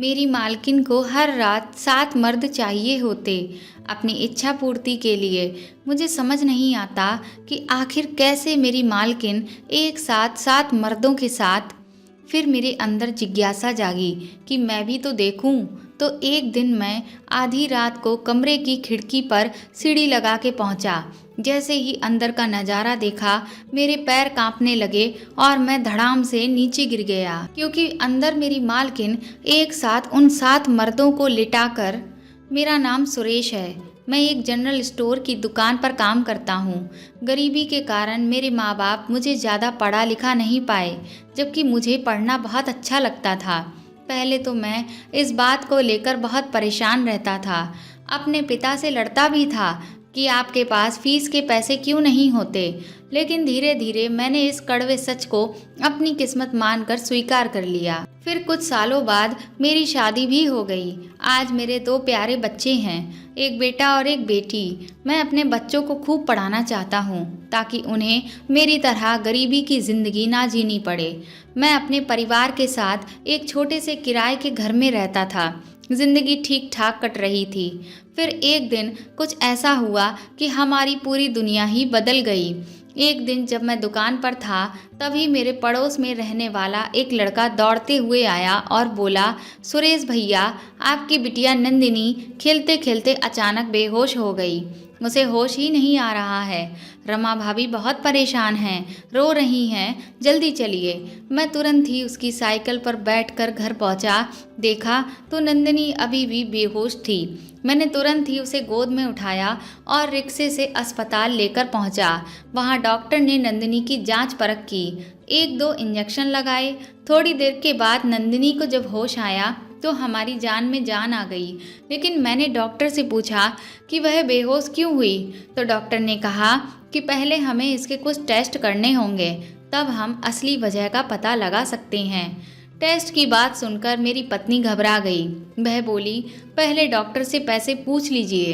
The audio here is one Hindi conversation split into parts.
मेरी मालकिन को हर रात 7 मर्द चाहिए होते अपनी इच्छा पूर्ति के लिए। मुझे समझ नहीं आता कि आखिर कैसे मेरी मालकिन एक साथ 7 मर्दों के साथ। फिर मेरे अंदर जिज्ञासा जागी कि मैं भी तो देखूं। तो एक दिन मैं आधी रात को कमरे की खिड़की पर सीढ़ी लगा के पहुंचा। जैसे ही अंदर का नज़ारा देखा, मेरे पैर कांपने लगे और मैं धड़ाम से नीचे गिर गया, क्योंकि अंदर मेरी मालकिन एक साथ उन 7 मर्दों को लिटाकर। मेरा नाम सुरेश है। मैं एक जनरल स्टोर की दुकान पर काम करता हूँ। गरीबी के कारण मेरे माँ बाप मुझे ज़्यादा पढ़ा लिखा नहीं पाए, जबकि मुझे पढ़ना बहुत अच्छा लगता था। पहले तो मैं इस बात को लेकर बहुत परेशान रहता था। अपने पिता से लड़ता भी था कि आपके पास फीस के पैसे क्यों नहीं होते। लेकिन धीरे धीरे मैंने इस कड़वे सच को अपनी किस्मत मानकर स्वीकार कर लिया। फिर कुछ सालों बाद मेरी शादी भी हो गई। आज मेरे 2 प्यारे बच्चे हैं, एक बेटा और एक बेटी। मैं अपने बच्चों को खूब पढ़ाना चाहता हूँ ताकि उन्हें मेरी तरह गरीबी की ज़िंदगी ना जीनी पड़े। मैं अपने परिवार के साथ एक छोटे से किराए के घर में रहता था। जिंदगी ठीक ठाक कट रही थी। फिर एक दिन कुछ ऐसा हुआ कि हमारी पूरी दुनिया ही बदल गई। एक दिन जब मैं दुकान पर था, तभी मेरे पड़ोस में रहने वाला एक लड़का दौड़ते हुए आया और बोला, सुरेश भैया, आपकी बिटिया नंदिनी खेलते खेलते अचानक बेहोश हो गई। उसे होश ही नहीं आ रहा है। रमा भाभी बहुत परेशान हैं, रो रही हैं, जल्दी चलिए। मैं तुरंत ही उसकी साइकिल पर बैठकर घर पहुंचा। देखा तो नंदिनी अभी भी बेहोश थी। मैंने तुरंत ही उसे गोद में उठाया और रिक्शे से अस्पताल लेकर पहुंचा। वहां डॉक्टर ने नंदिनी की जांच परख की, 1-2 इंजेक्शन लगाए। थोड़ी देर के बाद नंदिनी को जब होश आया तो हमारी जान में जान आ गई। लेकिन मैंने डॉक्टर से पूछा कि वह बेहोश क्यों हुई, तो डॉक्टर ने कहा कि पहले हमें इसके कुछ टेस्ट करने होंगे, तब हम असली वजह का पता लगा सकते हैं। टेस्ट की बात सुनकर मेरी पत्नी घबरा गई। वह बोली, पहले डॉक्टर से पैसे पूछ लीजिए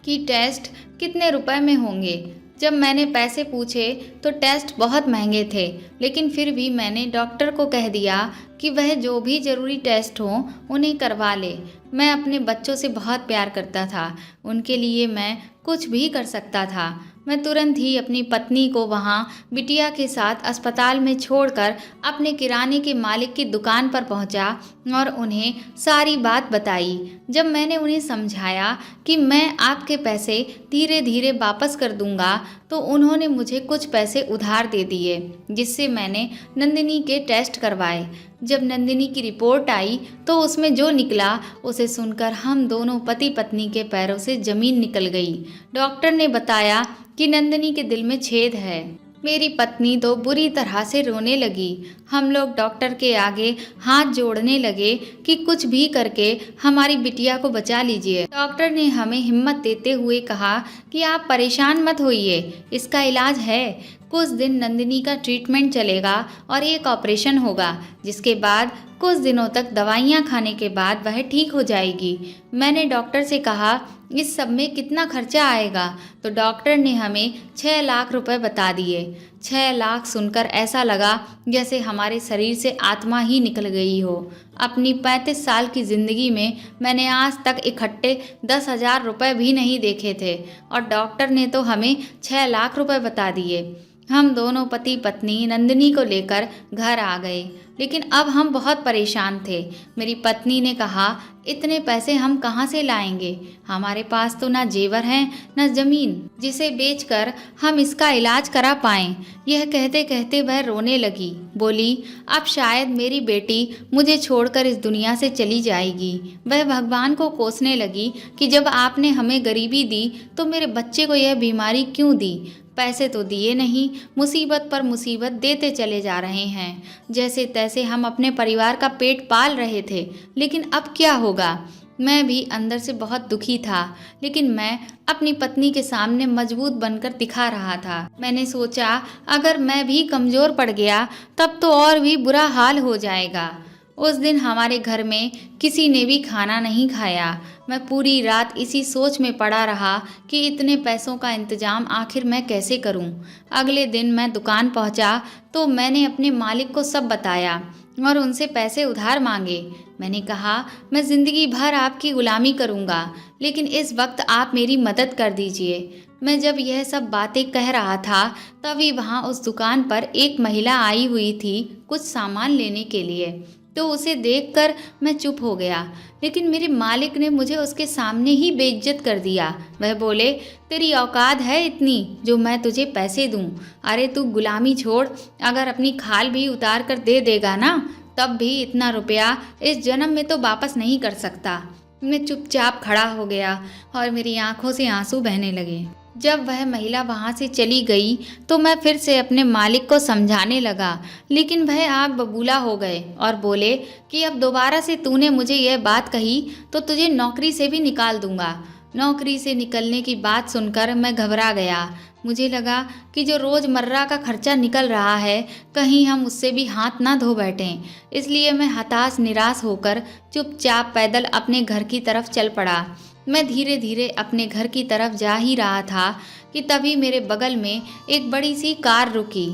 कि टेस्ट कितने रुपए में होंगे। जब मैंने पैसे पूछे तो टेस्ट बहुत महंगे थे, लेकिन फिर भी मैंने डॉक्टर को कह दिया कि वह जो भी ज़रूरी टेस्ट हों उन्हें करवा ले। मैं अपने बच्चों से बहुत प्यार करता था, उनके लिए मैं कुछ भी कर सकता था। मैं तुरंत ही अपनी पत्नी को वहाँ बिटिया के साथ अस्पताल में छोड़कर अपने किराने के मालिक की दुकान पर पहुँचा और उन्हें सारी बात बताई। जब मैंने उन्हें समझाया कि मैं आपके पैसे धीरे धीरे वापस कर दूंगा, तो उन्होंने मुझे कुछ पैसे उधार दे दिए, जिससे मैंने नंदिनी के टेस्ट करवाए। जब नंदिनी की रिपोर्ट आई तो उसमें जो निकला उसे सुनकर हम दोनों पति पत्नी के पैरों से जमीन निकल गई। डॉक्टर ने बताया कि नंदिनी के दिल में छेद है। मेरी पत्नी तो बुरी तरह से रोने लगी। हम लोग डॉक्टर के आगे हाथ जोड़ने लगे कि कुछ भी करके हमारी बिटिया को बचा लीजिए। डॉक्टर ने हमें हिम्मत देते हुए कहा कि आप परेशान मत होइए, इसका इलाज है। कुछ दिन नंदिनी का ट्रीटमेंट चलेगा और एक ऑपरेशन होगा, जिसके बाद कुछ दिनों तक दवाइयाँ खाने के बाद वह ठीक हो जाएगी। मैंने डॉक्टर से कहा, इस सब में कितना खर्चा आएगा, तो डॉक्टर ने हमें 6 लाख रुपए बता दिए। 6 लाख सुनकर ऐसा लगा जैसे हमारे शरीर से आत्मा ही निकल गई हो। अपनी 35 साल की ज़िंदगी में मैंने आज तक इकट्ठे 10,000 रुपये भी नहीं देखे थे, और डॉक्टर ने तो हमें 6 लाख रुपए बता दिए। हम दोनों पति पत्नी नंदिनी को लेकर घर आ गए, लेकिन अब हम बहुत परेशान थे। मेरी पत्नी ने कहा, इतने पैसे हम कहाँ से लाएंगे? हमारे पास तो ना जेवर हैं, ना ज़मीन जिसे बेचकर हम इसका इलाज करा पाएं। यह कहते कहते वह रोने लगी। बोली, अब शायद मेरी बेटी मुझे छोड़कर इस दुनिया से चली जाएगी। वह भगवान को कोसने लगी कि जब आपने हमें गरीबी दी तो मेरे बच्चे को यह बीमारी क्यों दी? पैसे तो दिए नहीं, मुसीबत पर मुसीबत देते चले जा रहे हैं। जैसे तैसे हम अपने परिवार का पेट पाल रहे थे, लेकिन अब क्या होगा? मैं भी अंदर से बहुत दुखी था, लेकिन मैं अपनी पत्नी के सामने मजबूत बनकर दिखा रहा था। मैंने सोचा, अगर मैं भी कमज़ोर पड़ गया तब तो और भी बुरा हाल हो जाएगा। उस दिन हमारे घर में किसी ने भी खाना नहीं खाया। मैं पूरी रात इसी सोच में पड़ा रहा कि इतने पैसों का इंतजाम आखिर मैं कैसे करूं। अगले दिन मैं दुकान पहुंचा तो मैंने अपने मालिक को सब बताया और उनसे पैसे उधार मांगे। मैंने कहा, मैं ज़िंदगी भर आपकी गुलामी करूँगा, लेकिन इस वक्त आप मेरी मदद कर दीजिए। मैं जब यह सब बातें कह रहा था, तभी वहाँ उस दुकान पर एक महिला आई हुई थी कुछ सामान लेने के लिए। तो उसे देखकर मैं चुप हो गया, लेकिन मेरे मालिक ने मुझे उसके सामने ही बेइज्जत कर दिया। वह बोले, तेरी औकात है इतनी जो मैं तुझे पैसे दूं? अरे तू गुलामी छोड़, अगर अपनी खाल भी उतार कर दे देगा ना, तब भी इतना रुपया इस जन्म में तो वापस नहीं कर सकता। मैं चुपचाप खड़ा हो गया और मेरी आंखों से आंसू बहने लगे। जब वह महिला वहाँ से चली गई तो मैं फिर से अपने मालिक को समझाने लगा, लेकिन वह आग बबूला हो गए और बोले कि अब दोबारा से तूने मुझे यह बात कही तो तुझे नौकरी से भी निकाल दूंगा। नौकरी से निकलने की बात सुनकर मैं घबरा गया। मुझे लगा कि जो रोज़मर्रा का खर्चा निकल रहा है, कहीं हम उससे भी हाथ ना धो बैठें। इसलिए मैं हताश निराश होकर चुपचाप पैदल अपने घर की तरफ चल पड़ा। मैं धीरे धीरे अपने घर की तरफ जा ही रहा था कि तभी मेरे बगल में एक बड़ी सी कार रुकी।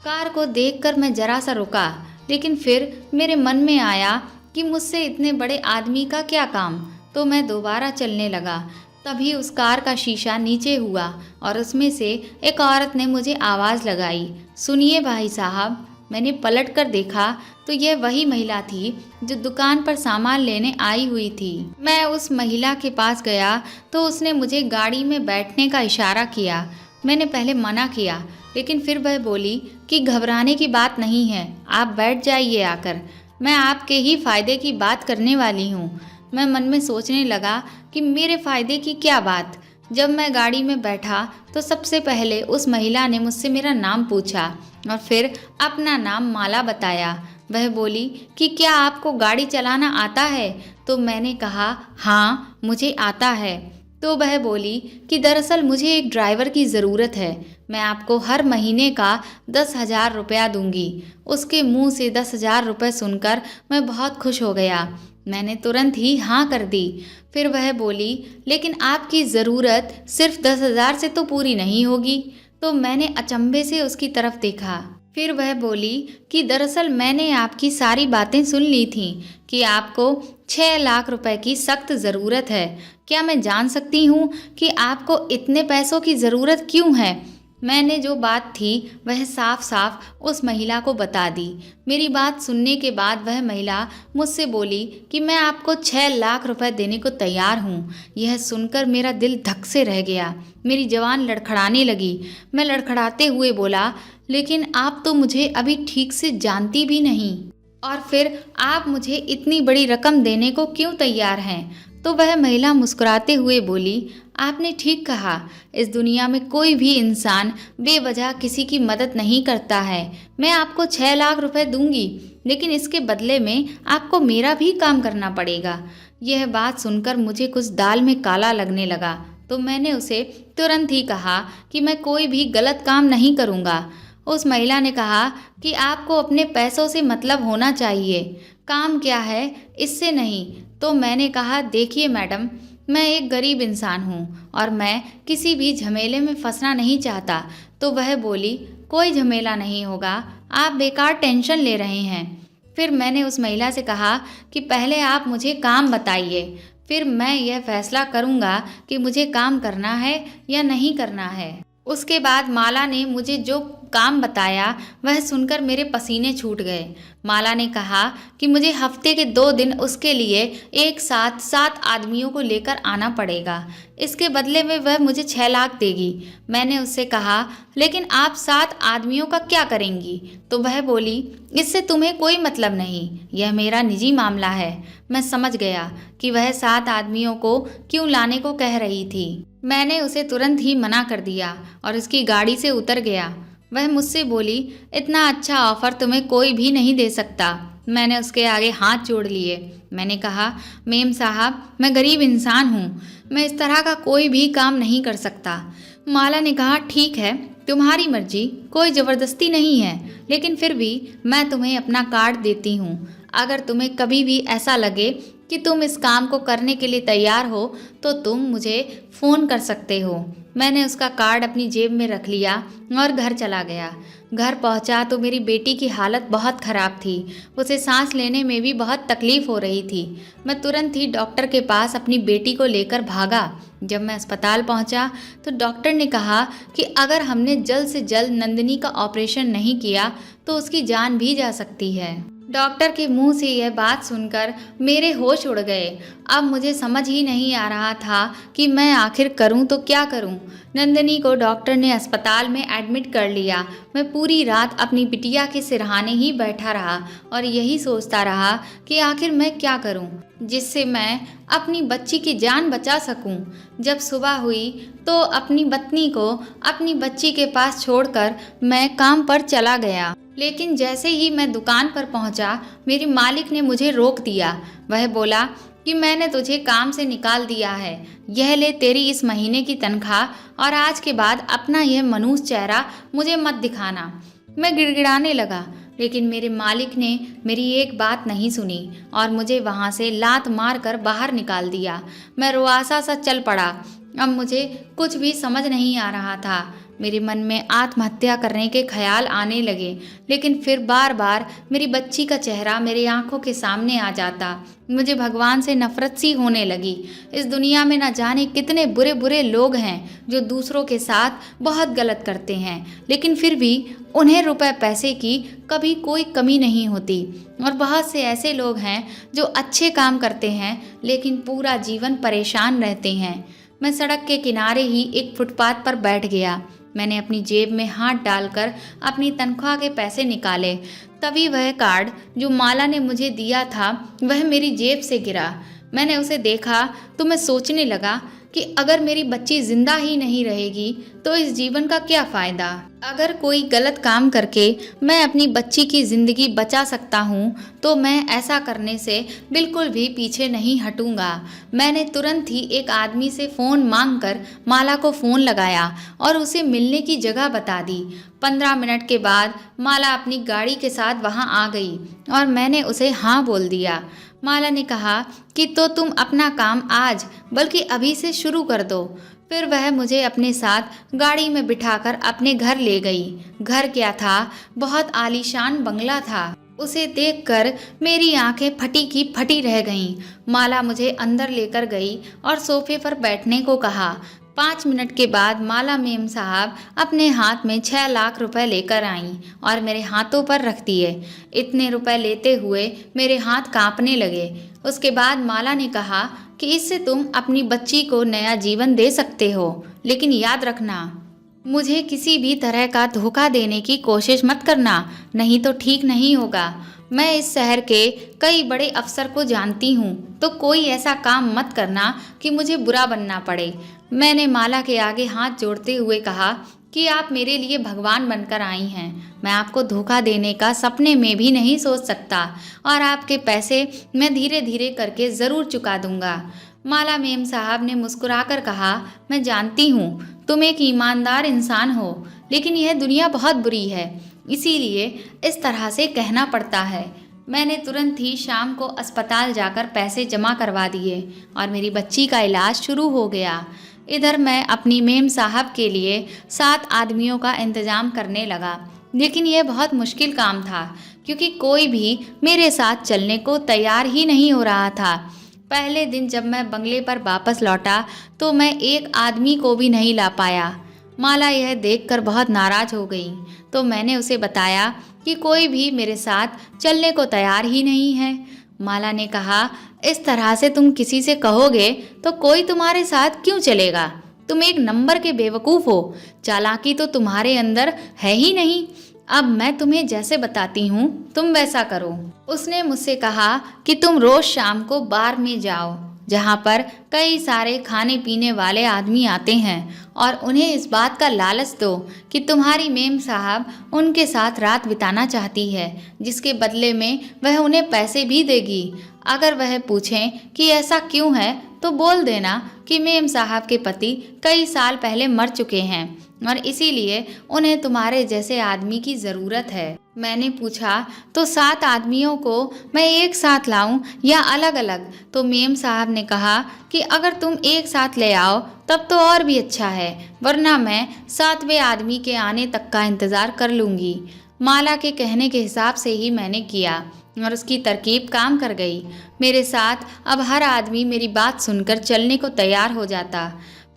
कार को देखकर मैं जरा सा रुका, लेकिन फिर मेरे मन में आया कि मुझसे इतने बड़े आदमी का क्या काम, तो मैं दोबारा चलने लगा। तभी उस कार का शीशा नीचे हुआ और उसमें से एक औरत ने मुझे आवाज़ लगाई, सुनिए भाई साहब। मैंने पलट कर देखा तो यह वही महिला थी जो दुकान पर सामान लेने आई हुई थी। मैं उस महिला के पास गया तो उसने मुझे गाड़ी में बैठने का इशारा किया। मैंने पहले मना किया, लेकिन फिर वह बोली कि घबराने की बात नहीं है, आप बैठ जाइए आकर, मैं आपके ही फ़ायदे की बात करने वाली हूँ। मैं मन में सोचने लगा कि मेरे फ़ायदे की क्या बात। जब मैं गाड़ी में बैठा तो सबसे पहले उस महिला ने मुझसे मेरा नाम पूछा और फिर अपना नाम माला बताया। वह बोली कि क्या आपको गाड़ी चलाना आता है? तो मैंने कहा, हाँ मुझे आता है। तो वह बोली कि दरअसल मुझे एक ड्राइवर की ज़रूरत है, मैं आपको हर महीने का 10,000 रुपया दूंगी। उसके मुंह से 10,000 रुपये सुनकर मैं बहुत खुश हो गया। मैंने तुरंत ही हाँ कर दी। फिर वह बोली, लेकिन आपकी ज़रूरत सिर्फ 10,000 से तो पूरी नहीं होगी। तो मैंने अचंभे से उसकी तरफ देखा। फिर वह बोली कि दरअसल मैंने आपकी सारी बातें सुन ली थीं कि आपको 6 लाख रुपए की सख्त ज़रूरत है। क्या मैं जान सकती हूँ कि आपको इतने पैसों की ज़रूरत क्यों है? मैंने जो बात थी वह साफ साफ उस महिला को बता दी। मेरी बात सुनने के बाद वह महिला मुझसे बोली कि मैं आपको 6 लाख रुपए देने को तैयार हूँ। यह सुनकर मेरा दिल धक से रह गया, मेरी जवान लड़खड़ाने लगी। मैं लड़खड़ाते हुए बोला, लेकिन आप तो मुझे अभी ठीक से जानती भी नहीं, और फिर आप मुझे इतनी बड़ी रकम देने को क्यों तैयार हैं? तो वह महिला मुस्कुराते हुए बोली, आपने ठीक कहा, इस दुनिया में कोई भी इंसान बेवजह किसी की मदद नहीं करता है। मैं आपको 6 लाख रुपए दूंगी, लेकिन इसके बदले में आपको मेरा भी काम करना पड़ेगा। यह बात सुनकर मुझे कुछ दाल में काला लगने लगा, तो मैंने उसे तुरंत ही कहा कि मैं कोई भी गलत काम नहीं करूँगा। उस महिला ने कहा कि आपको अपने पैसों से मतलब होना चाहिए, काम क्या है इससे नहीं। तो मैंने कहा, देखिए मैडम, मैं एक गरीब इंसान हूँ और मैं किसी भी झमेले में फंसना नहीं चाहता। तो वह बोली, कोई झमेला नहीं होगा, आप बेकार टेंशन ले रहे हैं। फिर मैंने उस महिला से कहा कि पहले आप मुझे काम बताइए, फिर मैं यह फैसला करूँगा कि मुझे काम करना है या नहीं करना है। उसके बाद माला ने मुझे जो काम बताया वह सुनकर मेरे पसीने छूट गए। माला ने कहा कि मुझे हफ्ते के 2 दिन उसके लिए एक साथ 7 आदमियों को लेकर आना पड़ेगा। इसके बदले में वह मुझे 6 लाख देगी। मैंने उससे कहा, लेकिन आप 7 आदमियों का क्या करेंगी? तो वह बोली, इससे तुम्हें कोई मतलब नहीं, यह मेरा निजी मामला है। मैं समझ गया कि वह 7 आदमियों को क्यों लाने को कह रही थी। मैंने उसे तुरंत ही मना कर दिया और उसकी गाड़ी से उतर गया। वह मुझसे बोली, इतना अच्छा ऑफर तुम्हें कोई भी नहीं दे सकता। मैंने उसके आगे हाथ जोड़ लिए। मैंने कहा, मेम साहब, मैं गरीब इंसान हूँ, मैं इस तरह का कोई भी काम नहीं कर सकता। माला ने कहा, ठीक है, तुम्हारी मर्जी, कोई ज़बरदस्ती नहीं है, लेकिन फिर भी मैं तुम्हें अपना कार्ड देती हूँ। अगर तुम्हें कभी भी ऐसा लगे कि तुम इस काम को करने के लिए तैयार हो तो तुम मुझे फ़ोन कर सकते हो। मैंने उसका कार्ड अपनी जेब में रख लिया और घर चला गया। घर पहुंचा तो मेरी बेटी की हालत बहुत ख़राब थी। उसे सांस लेने में भी बहुत तकलीफ़ हो रही थी। मैं तुरंत ही डॉक्टर के पास अपनी बेटी को लेकर भागा। जब मैं अस्पताल पहुंचा तो डॉक्टर ने कहा कि अगर हमने जल्द से जल्द नंदिनी का ऑपरेशन नहीं किया तो उसकी जान भी जा सकती है। डॉक्टर के मुंह से यह बात सुनकर मेरे होश उड़ गए। अब मुझे समझ ही नहीं आ रहा था कि मैं आखिर करूं तो क्या करूं। नंदिनी को डॉक्टर ने अस्पताल में एडमिट कर लिया। मैं पूरी रात अपनी बिटिया के सिरहाने ही बैठा रहा और यही सोचता रहा कि आखिर मैं क्या करूं जिससे मैं अपनी बच्ची की जान बचा सकूं। जब सुबह हुई तो अपनी पत्नी को अपनी बच्ची के पास छोड़कर मैं काम पर चला गया। लेकिन जैसे ही मैं दुकान पर पहुंचा, मेरे मालिक ने मुझे रोक दिया। वह बोला कि मैंने तुझे काम से निकाल दिया है, यह ले तेरी इस महीने की तनख्वाह और आज के बाद अपना यह मनूस चेहरा मुझे मत दिखाना। मैं गिड़गिड़ाने लगा, लेकिन मेरे मालिक ने मेरी एक बात नहीं सुनी और मुझे वहां से लात मार कर बाहर निकाल दिया। मैं रुआसा सा चल पड़ा। अब मुझे कुछ भी समझ नहीं आ रहा था। मेरे मन में आत्महत्या करने के ख्याल आने लगे, लेकिन फिर बार बार मेरी बच्ची का चेहरा मेरी आंखों के सामने आ जाता। मुझे भगवान से नफरत सी होने लगी। इस दुनिया में न जाने कितने बुरे बुरे लोग हैं जो दूसरों के साथ बहुत गलत करते हैं, लेकिन फिर भी उन्हें रुपए पैसे की कभी कोई कमी नहीं होती। और बहुत से ऐसे लोग हैं जो अच्छे काम करते हैं लेकिन पूरा जीवन परेशान रहते हैं। मैं सड़क के किनारे ही एक फुटपाथ पर बैठ गया। मैंने अपनी जेब में हाथ डालकर अपनी तनख्वाह के पैसे निकाले। तभी वह कार्ड जो माला ने मुझे दिया था वह मेरी जेब से गिरा। मैंने उसे देखा तो मैं सोचने लगा कि अगर मेरी बच्ची जिंदा ही नहीं रहेगी तो इस जीवन का क्या फ़ायदा। अगर कोई गलत काम करके मैं अपनी बच्ची की ज़िंदगी बचा सकता हूँ तो मैं ऐसा करने से बिल्कुल भी पीछे नहीं हटूँगा। मैंने तुरंत ही एक आदमी से फ़ोन मांगकर माला को फ़ोन लगाया और उसे मिलने की जगह बता दी। 15 मिनट के बाद माला अपनी गाड़ी के साथ वहाँ आ गई और मैंने उसे हाँ बोल दिया। माला ने कहा कि तो तुम अपना काम आज बल्कि अभी से शुरू कर दो। फिर वह मुझे अपने साथ गाड़ी में बिठाकर अपने घर ले गई। घर क्या था, बहुत आलीशान बंगला था। उसे देखकर मेरी आंखें फटी की फटी रह गईं। माला मुझे अंदर लेकर गई और सोफे पर बैठने को कहा। 5 मिनट के बाद माला मेम साहब अपने हाथ में 6 लाख रुपए लेकर आईं और मेरे हाथों पर रख दिए। इतने रुपए लेते हुए मेरे हाथ कांपने लगे। उसके बाद माला ने कहा कि इससे तुम अपनी बच्ची को नया जीवन दे सकते हो, लेकिन याद रखना मुझे किसी भी तरह का धोखा देने की कोशिश मत करना, नहीं तो ठीक नहीं होगा। मैं इस शहर के कई बड़े अफसर को जानती हूँ, तो कोई ऐसा काम मत करना कि मुझे बुरा बनना पड़े। मैंने माला के आगे हाथ जोड़ते हुए कहा कि आप मेरे लिए भगवान बनकर आई हैं। मैं आपको धोखा देने का सपने में भी नहीं सोच सकता और आपके पैसे मैं धीरे धीरे करके ज़रूर चुका दूंगा। माला मेम साहब ने मुस्कुराकर कहा, मैं जानती हूँ तुम एक ईमानदार इंसान हो, लेकिन यह दुनिया बहुत बुरी है, इसीलिए इस तरह से कहना पड़ता है। मैंने तुरंत ही शाम को अस्पताल जाकर पैसे जमा करवा दिए और मेरी बच्ची का इलाज शुरू हो गया। इधर मैं अपनी मेम साहब के लिए 7 आदमियों का इंतज़ाम करने लगा, लेकिन यह बहुत मुश्किल काम था क्योंकि कोई भी मेरे साथ चलने को तैयार ही नहीं हो रहा था। पहले दिन जब मैं बंगले पर वापस लौटा तो मैं एक आदमी को भी नहीं ला पाया। माला यह देखकर बहुत नाराज़ हो गई, तो मैंने उसे बताया कि कोई भी मेरे साथ चलने को तैयार ही नहीं है। माला ने कहा, इस तरह से तुम किसी से कहोगे तो कोई तुम्हारे साथ क्यों चलेगा? तुम एक नंबर के बेवकूफ़ हो, चालाकी तो तुम्हारे अंदर है ही नहीं। अब मैं तुम्हें जैसे बताती हूँ तुम वैसा करो। उसने मुझसे कहा कि तुम रोज़ शाम को बार में जाओ जहाँ पर कई सारे खाने पीने वाले आदमी आते हैं और उन्हें इस बात का लालच दो कि तुम्हारी मेम साहब उनके साथ रात बिताना चाहती है, जिसके बदले में वह उन्हें पैसे भी देगी। अगर वह पूछें कि ऐसा क्यों है तो बोल देना कि मेम साहब के पति कई साल पहले मर चुके हैं और इसीलिए उन्हें तुम्हारे जैसे आदमी की ज़रूरत है। मैंने पूछा, तो 7 आदमियों को मैं एक साथ लाऊं या अलग अलग? तो मेम साहब ने कहा कि अगर तुम एक साथ ले आओ तब तो और भी अच्छा है, वरना मैं 7वें आदमी के आने तक का इंतज़ार कर लूँगी। माला के कहने के हिसाब से ही मैंने किया और उसकी तरकीब काम कर गई। मेरे साथ अब हर आदमी मेरी बात सुनकर चलने को तैयार हो जाता।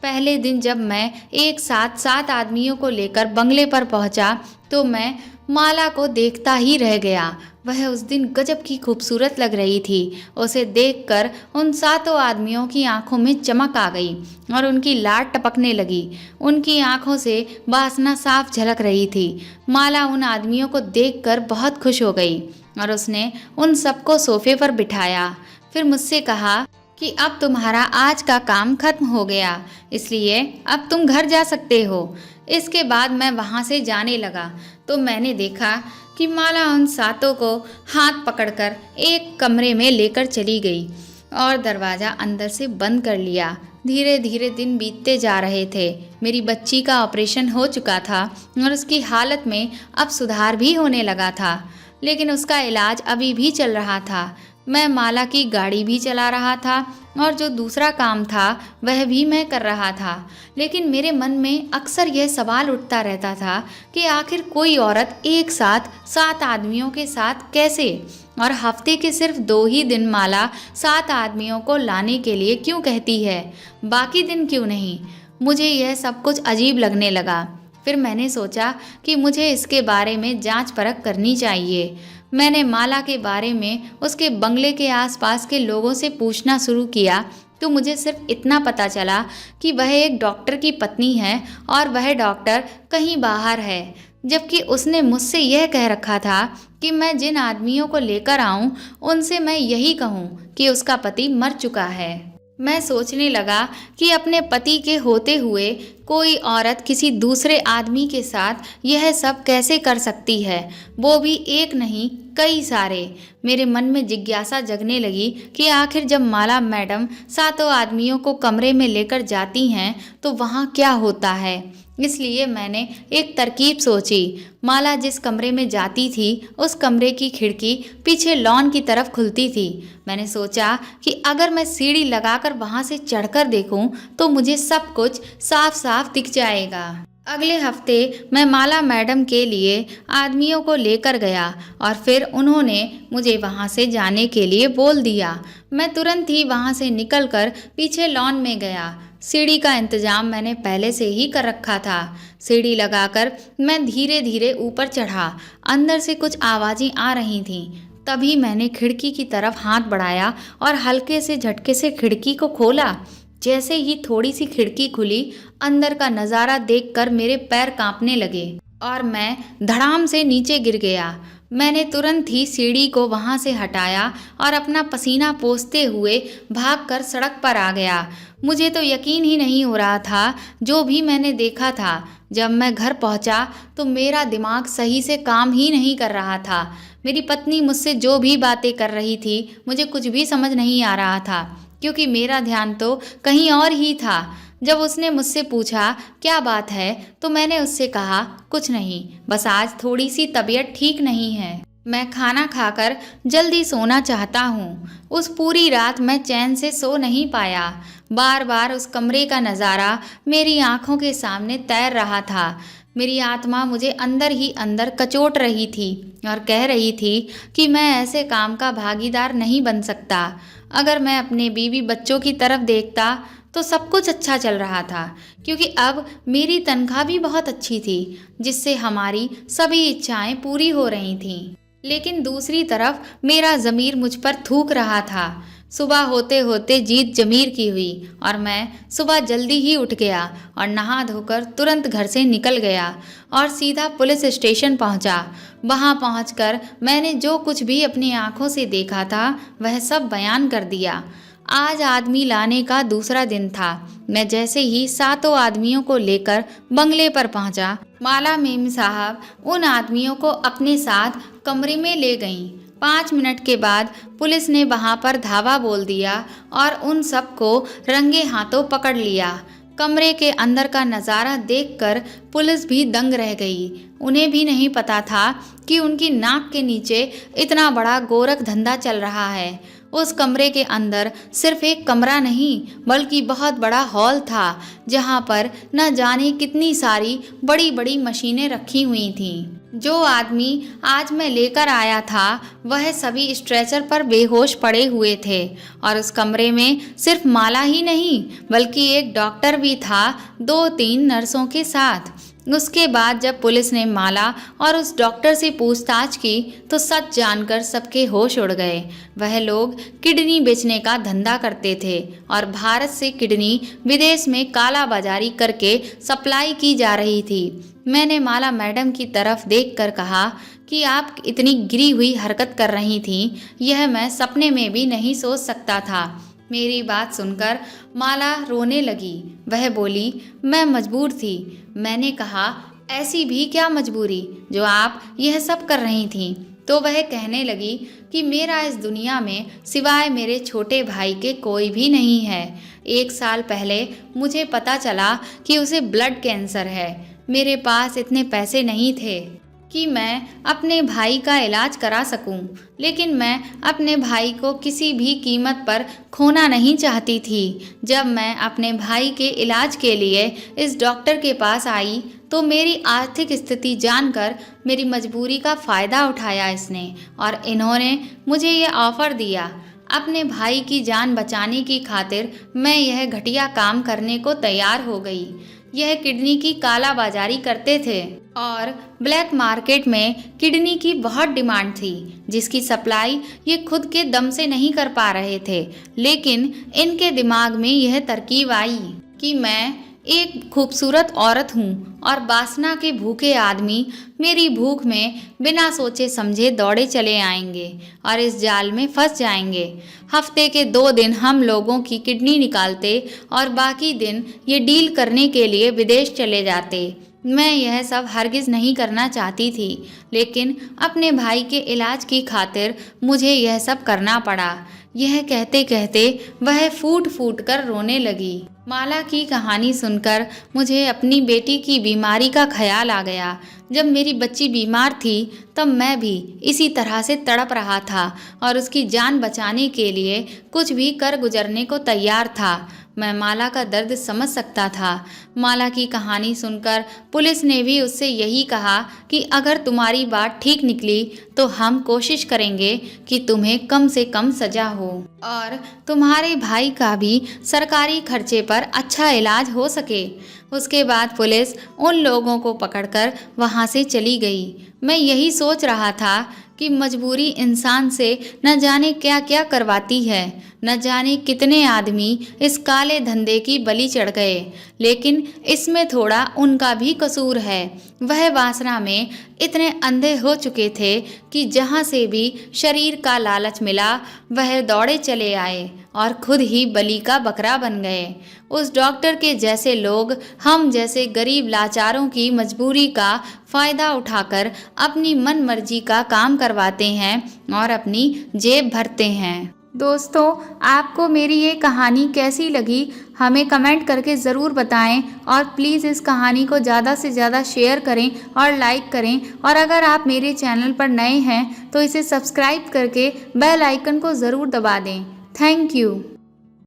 पहले दिन जब मैं एक साथ 7 आदमियों को लेकर बंगले पर पहुंचा तो मैं माला को देखता ही रह गया। वह उस दिन गजब की खूबसूरत लग रही थी। उसे देखकर उन 7 आदमियों की आंखों में चमक आ गई और उनकी लाड टपकने लगी। उनकी आंखों से वासना साफ झलक रही थी। माला उन आदमियों को देखकर बहुत खुश हो गई और उसने उन सबको सोफे पर बिठाया। फिर मुझसे कहा कि अब तुम्हारा आज का काम खत्म हो गया, इसलिए अब तुम घर जा सकते हो। इसके बाद मैं वहाँ से जाने लगा तो मैंने देखा कि माला उन 7 को हाथ पकड़कर एक कमरे में लेकर चली गई और दरवाज़ा अंदर से बंद कर लिया। धीरे धीरे दिन बीतते जा रहे थे। मेरी बच्ची का ऑपरेशन हो चुका था और उसकी हालत में अब सुधार भी होने लगा था, लेकिन उसका इलाज अभी भी चल रहा था। मैं माला की गाड़ी भी चला रहा था और जो दूसरा काम था वह भी मैं कर रहा था। लेकिन मेरे मन में अक्सर यह सवाल उठता रहता था कि आखिर कोई औरत एक साथ 7 आदमियों के साथ कैसे, और हफ्ते के सिर्फ 2 ही दिन माला 7 आदमियों को लाने के लिए क्यों कहती है, बाकी दिन क्यों नहीं? मुझे यह सब कुछ अजीब लगने लगा। फिर मैंने सोचा कि मुझे इसके बारे में जांच परख करनी चाहिए। मैंने माला के बारे में उसके बंगले के आसपास के लोगों से पूछना शुरू किया तो मुझे सिर्फ इतना पता चला कि वह एक डॉक्टर की पत्नी है और वह डॉक्टर कहीं बाहर है, जबकि उसने मुझसे यह कह रखा था कि मैं जिन आदमियों को लेकर आऊं उनसे मैं यही कहूं कि उसका पति मर चुका है। मैं सोचने लगा कि अपने पति के होते हुए कोई औरत किसी दूसरे आदमी के साथ यह सब कैसे कर सकती है, वो भी एक नहीं कई सारे। मेरे मन में जिज्ञासा जगने लगी कि आखिर जब माला मैडम 7 आदमियों को कमरे में लेकर जाती हैं तो वहाँ क्या होता है। इसलिए मैंने एक तरकीब सोची। माला जिस कमरे में जाती थी उस कमरे की खिड़की पीछे लॉन की तरफ खुलती थी। मैंने सोचा कि अगर मैं सीढ़ी लगाकर वहाँ से चढ़कर देखूं तो मुझे सब कुछ साफ साफ दिख जाएगा। अगले हफ्ते मैं माला मैडम के लिए आदमियों को लेकर गया और फिर उन्होंने मुझे वहाँ से जाने के लिए बोल दिया। मैं तुरंत ही वहाँ से निकलकर पीछे लॉन में गया। सीढ़ी का इंतजाम मैंने पहले से ही कर रखा था। सीढ़ी लगाकर मैं धीरे धीरे ऊपर चढ़ा। अंदर से कुछ आवाज़ें आ रही थीं। तभी मैंने खिड़की की तरफ हाथ बढ़ाया और हल्के से झटके से खिड़की को खोला। जैसे ही थोड़ी सी खिड़की खुली, अंदर का नज़ारा देखकर मेरे पैर कांपने लगे और मैं धड़ाम से नीचे गिर गया। मैंने तुरंत ही सीढ़ी को वहाँ से हटाया और अपना पसीना पोंछते हुए भागकर सड़क पर आ गया। मुझे तो यकीन ही नहीं हो रहा था जो भी मैंने देखा था। जब मैं घर पहुँचा तो मेरा दिमाग सही से काम ही नहीं कर रहा था। मेरी पत्नी मुझसे जो भी बातें कर रही थी मुझे कुछ भी समझ नहीं आ रहा था, क्योंकि मेरा ध्यान तो कहीं और ही था। जब उसने मुझसे पूछा क्या बात है तो मैंने उससे कहा कुछ नहीं, बस आज थोड़ी सी तबीयत ठीक नहीं है। मैं खाना खाकर जल्दी सोना चाहता हूँ। उस पूरी रात मैं चैन से सो नहीं पाया। बार बार उस कमरे का नज़ारा मेरी आंखों के सामने तैर रहा था। मेरी आत्मा मुझे अंदर ही अंदर कचोट रही थी और कह रही थी कि मैं ऐसे काम का भागीदार नहीं बन सकता। अगर मैं अपने बीवी बच्चों की तरफ देखता तो सब कुछ अच्छा चल रहा था, क्योंकि अब मेरी तनख्वाह भी बहुत अच्छी थी, जिससे हमारी सभी इच्छाएं पूरी हो रही थीं। लेकिन दूसरी तरफ मेरा ज़मीर मुझ पर थूक रहा था। सुबह होते होते जीत ज़मीर की हुई और मैं सुबह जल्दी ही उठ गया और नहा धोकर तुरंत घर से निकल गया और सीधा पुलिस स्टेशन पहुंचा। वहां पहुंचकर मैंने जो कुछ भी अपनी आंखों से देखा था वह सब बयान कर दिया। आज आदमी लाने का दूसरा दिन था। मैं जैसे ही 7 आदमियों को लेकर बंगले पर पहुंचा, माला मेम साहब उन आदमियों को अपने साथ कमरे में ले गईं। 5 मिनट के बाद पुलिस ने वहां पर धावा बोल दिया और उन सबको रंगे हाथों पकड़ लिया। कमरे के अंदर का नज़ारा देखकर पुलिस भी दंग रह गई। उन्हें भी नहीं पता था कि उनकी नाक के नीचे इतना बड़ा गोरख धंधा चल रहा है। उस कमरे के अंदर सिर्फ एक कमरा नहीं बल्कि बहुत बड़ा हॉल था, जहां पर न जाने कितनी सारी बड़ी बड़ी मशीनें रखी हुई थीं। जो आदमी आज मैं लेकर आया था वह सभी स्ट्रेचर पर बेहोश पड़े हुए थे और उस कमरे में सिर्फ माला ही नहीं बल्कि एक डॉक्टर भी था 2-3 नर्सों के साथ। उसके बाद जब पुलिस ने माला और उस डॉक्टर से पूछताछ की तो सच जानकर सबके होश उड़ गए। वह लोग किडनी बेचने का धंधा करते थे और भारत से किडनी विदेश में काला बाजारी करके सप्लाई की जा रही थी। मैंने माला मैडम की तरफ देखकर कहा कि आप इतनी गिरी हुई हरकत कर रही थीं, यह मैं सपने में भी नहीं सोच सकता था। मेरी बात सुनकर माला रोने लगी। वह बोली, मैं मजबूर थी। मैंने कहा, ऐसी भी क्या मजबूरी जो आप यह सब कर रही थीं? तो वह कहने लगी कि मेरा इस दुनिया में सिवाय मेरे छोटे भाई के कोई भी नहीं है। 1 साल पहले मुझे पता चला कि उसे ब्लड कैंसर है। मेरे पास इतने पैसे नहीं थे कि मैं अपने भाई का इलाज करा सकूं, लेकिन मैं अपने भाई को किसी भी कीमत पर खोना नहीं चाहती थी। जब मैं अपने भाई के इलाज के लिए इस डॉक्टर के पास आई तो मेरी आर्थिक स्थिति जानकर मेरी मजबूरी का फ़ायदा उठाया इसने और इन्होंने मुझे ये ऑफ़र दिया। अपने भाई की जान बचाने की खातिर मैं यह घटिया काम करने को तैयार हो गई। यह किडनी की काला बाजारी करते थे और ब्लैक मार्केट में किडनी की बहुत डिमांड थी, जिसकी सप्लाई ये खुद के दम से नहीं कर पा रहे थे। लेकिन इनके दिमाग में यह तरकीब आई कि मैं एक खूबसूरत औरत हूँ और वासना के भूखे आदमी मेरी भूख में बिना सोचे समझे दौड़े चले आएंगे और इस जाल में फंस जाएंगे। हफ्ते के 2 दिन हम लोगों की किडनी निकालते और बाकी दिन ये डील करने के लिए विदेश चले जाते। मैं यह सब हरगिज़ नहीं करना चाहती थी, लेकिन अपने भाई के इलाज की खातिर मुझे यह सब करना पड़ा। यह कहते कहते वह फूट फूट कर रोने लगी। माला की कहानी सुनकर मुझे अपनी बेटी की बीमारी का ख्याल आ गया। जब मेरी बच्ची बीमार थी तब मैं भी इसी तरह से तड़प रहा था और उसकी जान बचाने के लिए कुछ भी कर गुजरने को तैयार था। मैं माला का दर्द समझ सकता था। माला की कहानी सुनकर पुलिस ने भी उससे यही कहा कि अगर तुम्हारी बात ठीक निकली तो हम कोशिश करेंगे कि तुम्हें कम से कम सजा हो और तुम्हारे भाई का भी सरकारी खर्चे पर अच्छा इलाज हो सके। उसके बाद पुलिस उन लोगों को पकड़कर वहां से चली गई। मैं यही सोच रहा था कि मजबूरी इंसान से न जाने क्या क्या करवाती है, न जाने कितने आदमी इस काले धंधे की बलि चढ़ गए। लेकिन इसमें थोड़ा उनका भी कसूर है। वह वासना में इतने अंधे हो चुके थे कि जहाँ से भी शरीर का लालच मिला वह दौड़े चले आए और खुद ही बलि का बकरा बन गए। उस डॉक्टर के जैसे लोग हम जैसे गरीब लाचारों की मजबूरी का फ़ायदा उठाकर अपनी मन मर्जी का काम करवाते हैं और अपनी जेब भरते हैं। दोस्तों, आपको मेरी ये कहानी कैसी लगी हमें कमेंट करके ज़रूर बताएं और प्लीज़ इस कहानी को ज़्यादा से ज़्यादा शेयर करें और लाइक करें। और अगर आप मेरे चैनल पर नए हैं तो इसे सब्सक्राइब करके बेल आइकन को ज़रूर दबा दें। Thank you.